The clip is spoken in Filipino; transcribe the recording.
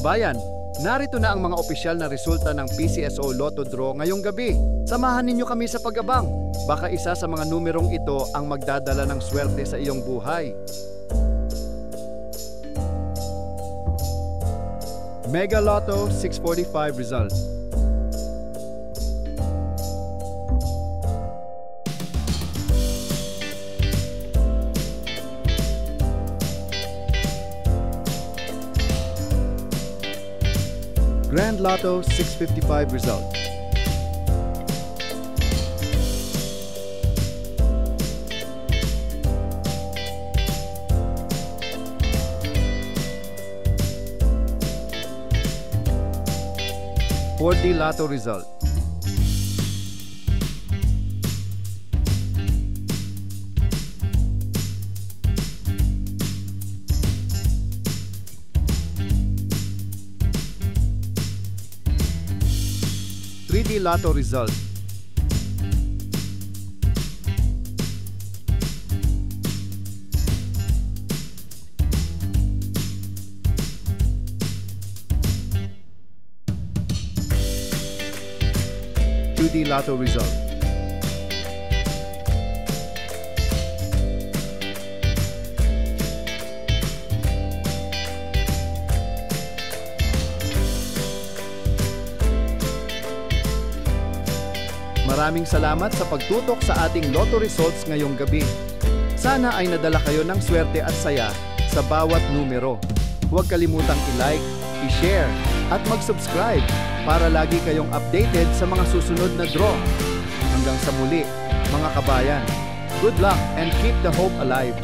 kabayan, narito na ang mga opisyal na resulta ng PCSO Lotto Draw ngayong gabi. Samahan ninyo kami sa pag-abang. Baka isa sa mga numerong ito ang magdadala ng swerte sa iyong buhay. Mega Lotto 645 result. Grand Lotto 655 result. Four-D Lotto result. Three-D Lotto result. Two-D Lotto result. Maraming salamat sa pagtutok sa ating Lotto results ngayong gabi. Sana ay nadala kayo ng swerte at saya sa bawat numero. Huwag kalimutang i-like, i-share, at mag-subscribe para lagi kayong updated sa mga susunod na draw. Hanggang sa muli, mga kabayan. Good luck and keep the hope alive.